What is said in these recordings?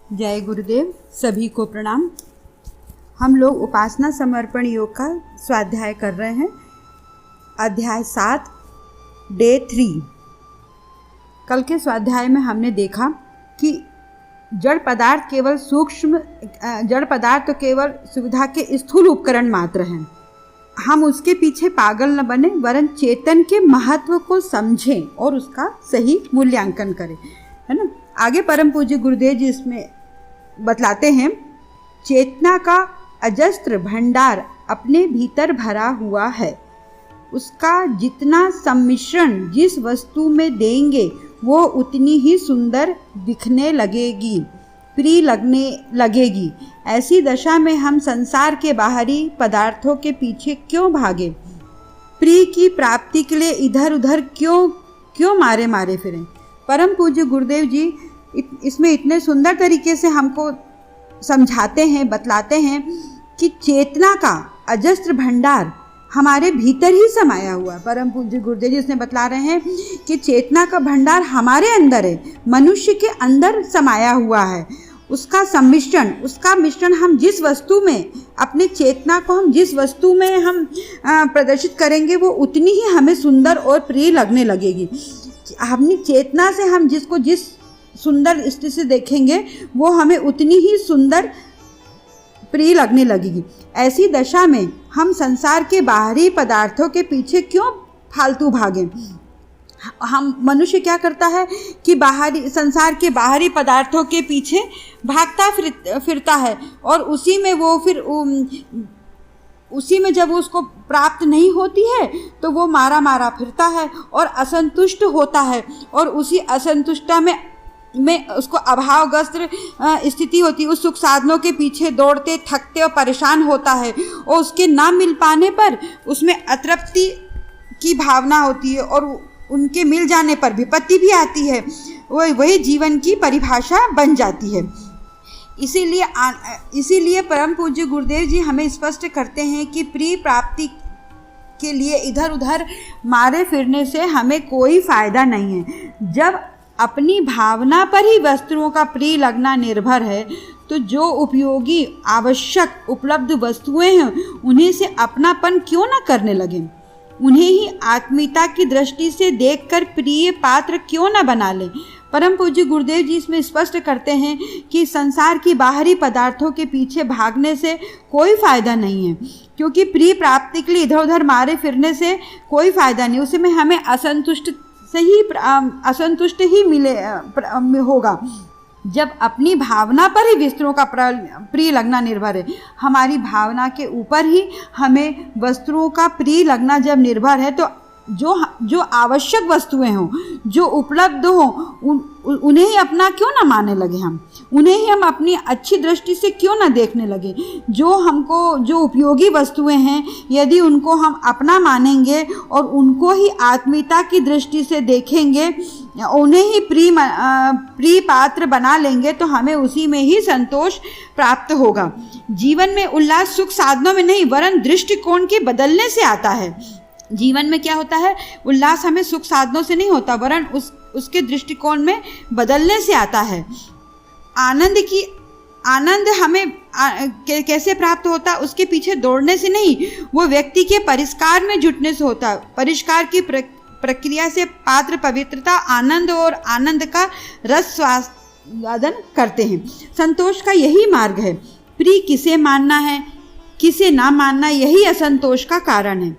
जय गुरुदेव। सभी को प्रणाम। हम लोग उपासना समर्पण योग का स्वाध्याय कर रहे हैं। अध्याय 7 डे 3। कल के स्वाध्याय में हमने देखा कि जड़ पदार्थ केवल जड़ पदार्थ तो केवल सुविधा के स्थूल उपकरण मात्र हैं। हम उसके पीछे पागल न बने, वरन चेतन के महत्व को समझें और उसका सही मूल्यांकन करें, है ना। आगे परम पूज्य गुरुदेव जी इसमें बतलाते हैं, चेतना का अजस्त्र भंडार अपने भीतर भरा हुआ है। उसका जितना सम्मिश्रण जिस वस्तु में देंगे वो उतनी ही सुंदर दिखने लगेगी, प्रिय लगने लगेगी। ऐसी दशा में हम संसार के बाहरी पदार्थों के पीछे क्यों भागे, प्रिय की प्राप्ति के लिए इधर उधर क्यों मारे मारे फिरें। परम पूज्य गुरुदेव जी इसमें इतने सुंदर तरीके से हमको समझाते हैं, बतलाते हैं कि चेतना का अजस्त्र भंडार हमारे भीतर ही समाया हुआ है। परम पूज्य गुरुदेव जी इसमें बतला रहे हैं कि चेतना का भंडार हमारे अंदर है, मनुष्य के अंदर समाया हुआ है। उसका मिश्रण हम जिस वस्तु में, अपने चेतना को हम जिस वस्तु में हम प्रदर्शित करेंगे वो उतनी ही हमें सुंदर और प्रिय लगने लगेगी। अपनी चेतना से हम जिसको जिस सुंदर दृष्टि से देखेंगे वो हमें उतनी ही सुंदर प्रिय लगने लगेगी। ऐसी दशा में हम संसार के बाहरी पदार्थों के पीछे क्यों फालतू भागें। हम मनुष्य क्या करता है कि संसार के बाहरी पदार्थों के पीछे भागता फिरता है और उसी में जब उसको प्राप्त नहीं होती है तो वो मारा फिरता है और असंतुष्ट होता है, और उसी असंतुष्टता में उसको अभावग्रस्त स्थिति होती है। उस सुख साधनों के पीछे दौड़ते थकते और परेशान होता है, और उसके ना मिल पाने पर उसमें अतृप्ति की भावना होती है, और उनके मिल जाने पर विपत्ति भी आती है। वही जीवन की परिभाषा बन जाती है। इसीलिए परम पूज्य गुरुदेव जी हमें स्पष्ट करते हैं कि प्रिय प्राप्ति के लिए इधर उधर मारे फिरने से हमें कोई फायदा नहीं है। जब अपनी भावना पर ही वस्तुओं का प्रिय लगना निर्भर है तो जो उपयोगी आवश्यक उपलब्ध वस्तुएं हैं उन्हें से अपनापन क्यों न करने लगे, उन्हें ही आत्मीयता की दृष्टि से देखकर प्रिय पात्र क्यों न बना लें। परम पूज्य गुरुदेव जी इसमें स्पष्ट करते हैं कि संसार की बाहरी पदार्थों के पीछे भागने से कोई फायदा नहीं है, क्योंकि प्रिय प्राप्ति के लिए इधर उधर मारे फिरने से कोई फायदा नहीं। उसमें हमें असंतुष्ट ही होगा। जब अपनी भावना पर ही वस्तुओं का प्रिय लगना निर्भर है, हमारी भावना के ऊपर ही हमें वस्तुओं का प्रिय लगना जब निर्भर है, तो जो आवश्यक वस्तुएं हों, जो उपलब्ध हों, उन्हें ही अपना क्यों ना मानने लगे, उन्हें ही हम अपनी अच्छी दृष्टि से क्यों ना देखने लगे। जो उपयोगी वस्तुएं हैं, यदि उनको हम अपना मानेंगे और उनको ही आत्मीयता की दृष्टि से देखेंगे, उन्हें ही प्रिय पात्र बना लेंगे, तो हमें उसी में ही संतोष प्राप्त होगा। जीवन में उल्लास सुख साधनों में नहीं, वरन दृष्टिकोण के बदलने से आता है। जीवन में क्या होता है, उल्लास हमें सुख साधनों से नहीं होता, वरन उसके दृष्टिकोण में बदलने से आता है। आनंद हमें कैसे प्राप्त होता, उसके पीछे दौड़ने से नहीं, वो व्यक्ति के परिष्कार में जुटने से होता है। परिष्कार की प्रक्रिया से पात्र पवित्रता, आनंद और आनंद का रस स्वादन करते हैं। संतोष का यही मार्ग है। प्रिय किसे मानना है, किसे ना मानना, यही असंतोष का कारण है।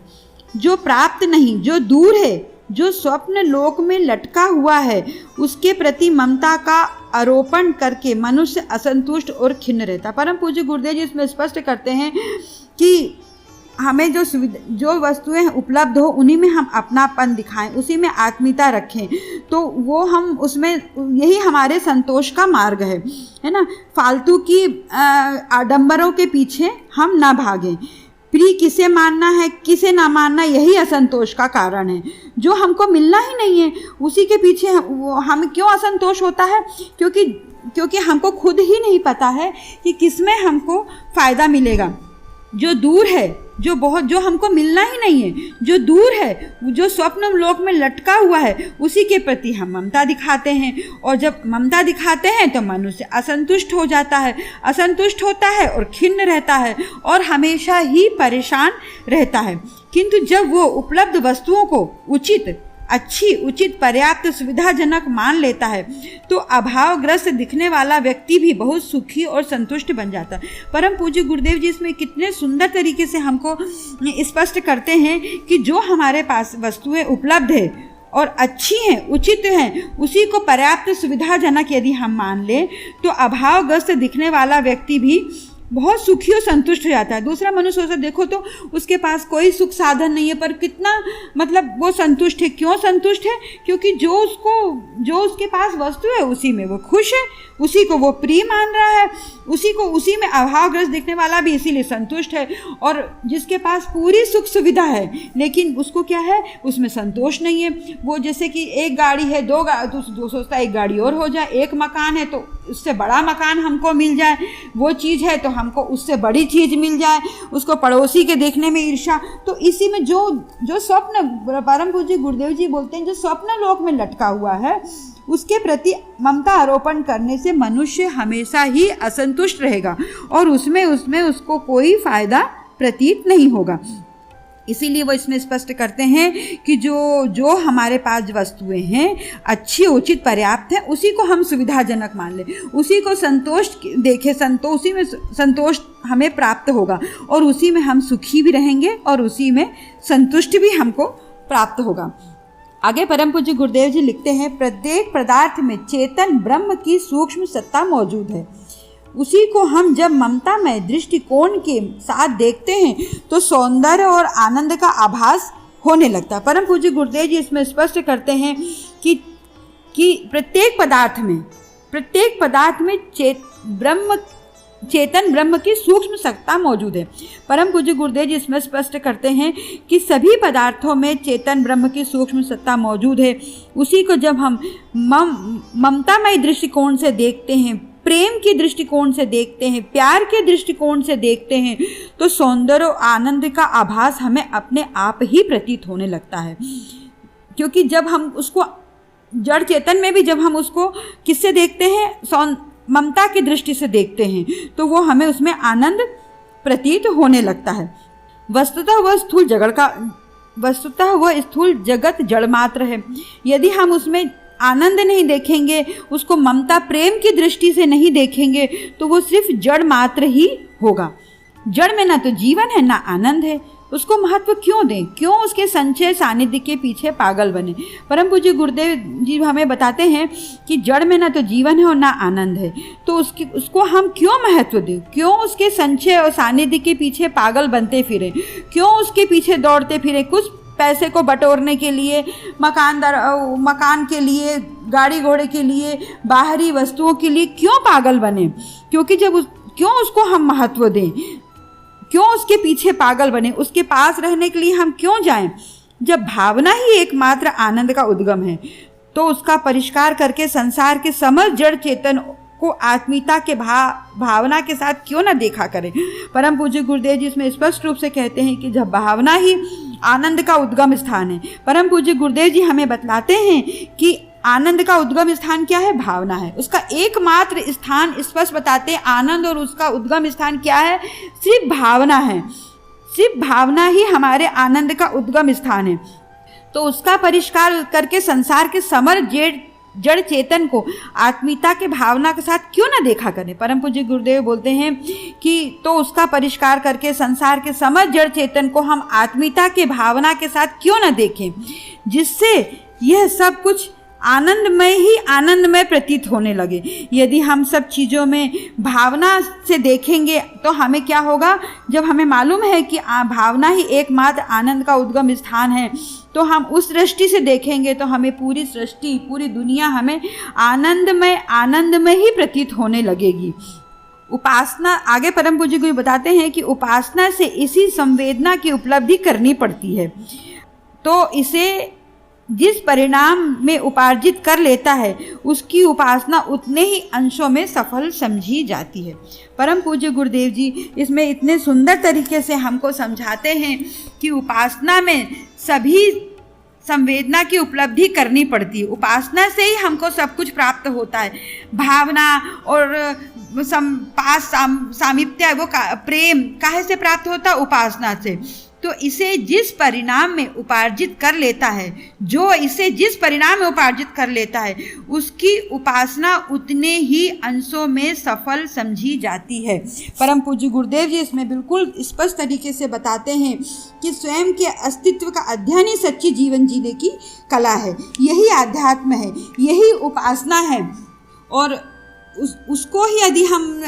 जो प्राप्त नहीं, जो दूर है, जो स्वप्न लोक में लटका हुआ है, उसके प्रति ममता का आरोपण करके मनुष्य असंतुष्ट और खिन्न रहता। परम पूज्य गुरुदेव जी इसमें स्पष्ट करते हैं कि हमें जो वस्तुएं उपलब्ध हो उन्हीं में हम अपनापन दिखाएं, उसी में आत्मीयता रखें, तो वो हम उसमें, यही हमारे संतोष का मार्ग है ना। फालतू की आडंबरों के पीछे हम ना भागें। प्रिय किसे मानना है, किसे ना मानना, यही असंतोष का कारण है। जो हमको मिलना ही नहीं है उसी के पीछे हम क्यों असंतोष होता है, क्योंकि हमको खुद ही नहीं पता है कि किसमें हमको फ़ायदा मिलेगा। जो दूर है जो हमको मिलना ही नहीं है, जो दूर है, जो स्वप्न लोक में लटका हुआ है, उसी के प्रति हम ममता दिखाते हैं। और जब ममता दिखाते हैं तो मनुष्य असंतुष्ट हो जाता है, असंतुष्ट होता है और खिन्न रहता है और हमेशा ही परेशान रहता है। किंतु जब वो उपलब्ध वस्तुओं को उचित पर्याप्त सुविधाजनक मान लेता है तो अभावग्रस्त दिखने वाला व्यक्ति भी बहुत सुखी और संतुष्ट बन जाता है। परम पूज्य गुरुदेव जी इसमें कितने सुंदर तरीके से हमको स्पष्ट करते हैं कि जो हमारे पास वस्तुएं उपलब्ध है और अच्छी हैं, उचित हैं, उसी को पर्याप्त सुविधाजनक यदि हम मान लें तो अभावग्रस्त दिखने वाला व्यक्ति भी बहुत सुखी और संतुष्ट हो जाता है। दूसरा मनुष्य सोचता देखो तो उसके पास कोई सुख साधन नहीं है पर कितना वो संतुष्ट है। क्यों संतुष्ट है? क्योंकि जो उसके पास वस्तु है उसी में वो खुश है, उसी को वो प्रिय मान रहा है, उसी में अभावग्रस्त दिखने वाला भी इसीलिए संतुष्ट है। और जिसके पास पूरी सुख सुविधा है लेकिन उसको क्या है, उसमें संतोष नहीं है। वो जैसे कि एक गाड़ी है, दो सोचता है एक गाड़ी और हो जाए, एक मकान है तो उससे बड़ा मकान हमको मिल जाए, वो चीज़ है तो हमको उससे बड़ी चीज़ मिल जाए, उसको पड़ोसी के देखने में ईर्ष्या। तो इसी में जो स्वप्न परम पूज्य गुरुदेव जी बोलते हैं, जो स्वप्न लोक में लटका हुआ है उसके प्रति ममता आरोपण करने से मनुष्य हमेशा ही असंतुष्ट रहेगा और उसमें उसको कोई फायदा प्रतीत नहीं होगा। इसीलिए वो इसमें स्पष्ट करते हैं कि जो हमारे पास वस्तुएं हैं अच्छी, उचित, पर्याप्त है, उसी को हम सुविधाजनक मान लें, उसी को संतोष देखें, उसी में संतोष हमें प्राप्त होगा और उसी में हम सुखी भी रहेंगे और उसी में संतुष्ट भी हमको प्राप्त होगा। आगे परम पूज्य गुरुदेव जी लिखते हैं, प्रत्येक पदार्थ में चेतन ब्रह्म की सूक्ष्म सत्ता मौजूद है। उसी को हम जब ममतामय दृष्टिकोण के साथ देखते हैं तो सौंदर्य और आनंद का आभास होने लगता है। परम पूज्य गुरुदेव जी इसमें स्पष्ट करते हैं कि प्रत्येक पदार्थ में चेतन ब्रह्म की सूक्ष्म सत्ता मौजूद है। परम पूज्य गुरुदेव जी इसमें स्पष्ट करते हैं कि सभी पदार्थों में चेतन ब्रह्म की सूक्ष्म सत्ता मौजूद है। उसी को जब हम ममतामय दृष्टिकोण से देखते हैं, प्रेम के दृष्टिकोण से देखते हैं, प्यार के दृष्टिकोण से देखते हैं तो सौंदर्य और आनंद का आभास हमें अपने आप ही प्रतीत होने लगता है। क्योंकि जब हम उसको जड़ चेतन में भी जब हम उसको किससे देखते हैं, ममता की दृष्टि से देखते हैं तो वो हमें उसमें आनंद प्रतीत होने लगता है। वस्तुतः वह स्थूल जगत जड़ मात्र है। यदि हम उसमें आनंद नहीं देखेंगे, उसको ममता प्रेम की दृष्टि से नहीं देखेंगे तो वो सिर्फ जड़ मात्र ही होगा। जड़ में ना तो जीवन है ना आनंद है, उसको महत्व क्यों दें, क्यों उसके संचय सानिध्य के पीछे पागल बने। परम पूज्य गुरुदेव जी हमें बताते हैं कि जड़ में ना तो जीवन है और ना आनंद है, तो उसको हम क्यों महत्व दें, क्यों उसके संचय और सानिध्य के पीछे पागल बनते फिरें, क्यों उसके पीछे दौड़ते फिरें, कुछ पैसे को बटोरने के लिए, मकान के लिए, गाड़ी घोड़े के लिए, बाहरी वस्तुओं के लिए क्यों पागल बने। क्योंकि क्यों उसको हम महत्व दें, क्यों उसके पीछे पागल बने, उसके पास रहने के लिए हम क्यों जाएं। जब भावना ही एकमात्र आनंद का उद्गम है तो उसका परिष्कार करके संसार के समस्त जड़ चेतन को आत्मीयता के भावना के साथ क्यों ना देखा करें। परम पूज्य गुरुदेव जी इसमें स्पष्ट रूप से कहते हैं कि जब भावना ही आनंद का उद्गम स्थान है। परम पूज्य गुरुदेव जी हमें बतलाते हैं कि आनंद का उद्गम स्थान क्या है, भावना है। उसका एकमात्र स्थान स्पष्ट बताते हैं, आनंद और उसका उद्गम स्थान क्या है, सिर्फ भावना है। सिर्फ भावना ही हमारे आनंद का उद्गम स्थान है। तो उसका परिष्कार करके संसार के समस्त जड़ चेतन को आत्मीयता के भावना के साथ क्यों ना देखा करें। परम पूज्य गुरुदेव बोलते हैं कि तो उसका परिष्कार करके संसार के समस्त जड़ चेतन को हम आत्मीयता के भावना के साथ क्यों ना देखें, जिससे यह सब कुछ आनंदमय प्रतीत होने लगे। यदि हम सब चीज़ों में भावना से देखेंगे तो हमें क्या होगा, जब हमें मालूम है कि भावना ही एकमात्र आनंद का उद्गम स्थान है तो हम उस दृष्टि से देखेंगे तो हमें पूरी सृष्टि, पूरी दुनिया हमें आनंदमय ही प्रतीत होने लगेगी। उपासना, आगे परम पूज्य गुरु बताते हैं कि उपासना से इसी संवेदना की उपलब्धि करनी पड़ती है। तो इसे जिस परिणाम में उपार्जित कर लेता है उसकी उपासना उतने ही अंशों में सफल समझी जाती है। परम पूज्य गुरुदेव जी इसमें इतने सुंदर तरीके से हमको समझाते हैं कि उपासना में सभी संवेदना की उपलब्धि करनी पड़ती है। उपासना से ही हमको सब कुछ प्राप्त होता है। भावना और सामीप्य वो प्रेम काहे से प्राप्त होता है? उपासना से। तो इसे जिस परिणाम में उपार्जित कर लेता है, जो इसे जिस परिणाम में उपार्जित कर लेता है उसकी उपासना उतने ही अंशों में सफल समझी जाती है। परम पूज्य गुरुदेव जी इसमें बिल्कुल स्पष्ट तरीके से बताते हैं कि स्वयं के अस्तित्व का अध्ययन ही सच्ची जीवन जीने की कला है। यही आध्यात्म है, यही उपासना है। और उसको ही यदि हम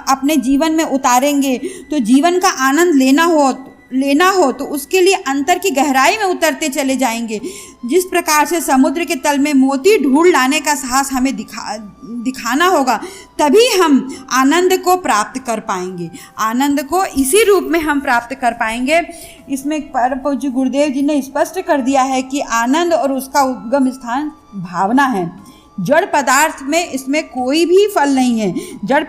अपने जीवन में उतारेंगे तो जीवन का आनंद लेना हो तो उसके लिए अंतर की गहराई में उतरते चले जाएंगे। जिस प्रकार से समुद्र के तल में मोती ढूंढ लाने का साहस हमें दिखाना होगा, तभी हम आनंद को प्राप्त कर पाएंगे। आनंद को इसी रूप में हम प्राप्त कर पाएंगे। इसमें परम पूज्य गुरुदेव जी ने स्पष्ट कर दिया है कि आनंद और उसका उद्गम स्थान भावना है। जड़ पदार्थ में इसमें कोई भी फल नहीं है। जड़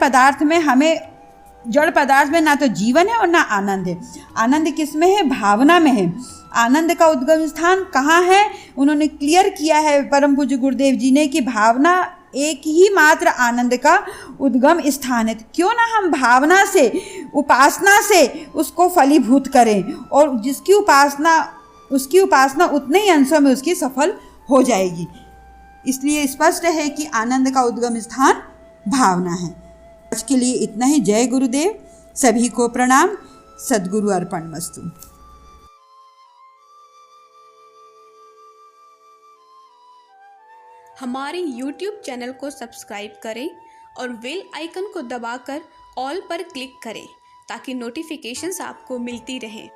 पदार्थ में ना तो जीवन है और ना आनंद है। आनंद किस में है? भावना में है। आनंद का उद्गम स्थान कहाँ है? उन्होंने क्लियर किया है परम पूज्य गुरुदेव जी ने कि भावना एक ही मात्र आनंद का उद्गम स्थान है। क्यों ना हम भावना से, उपासना से उसको फलीभूत करें और उसकी उपासना उतने ही अंशों में उसकी सफल हो जाएगी। इसलिए स्पष्ट है कि आनंद का उद्गम स्थान भावना है। आज के लिए इतना ही। जय गुरुदेव। सभी को प्रणाम। सद्गुरु अर्पणमस्तु। हमारे YouTube चैनल को सब्सक्राइब करें और बेल आइकन को दबाकर ऑल पर क्लिक करें ताकि नोटिफिकेशंस आपको मिलती रहें।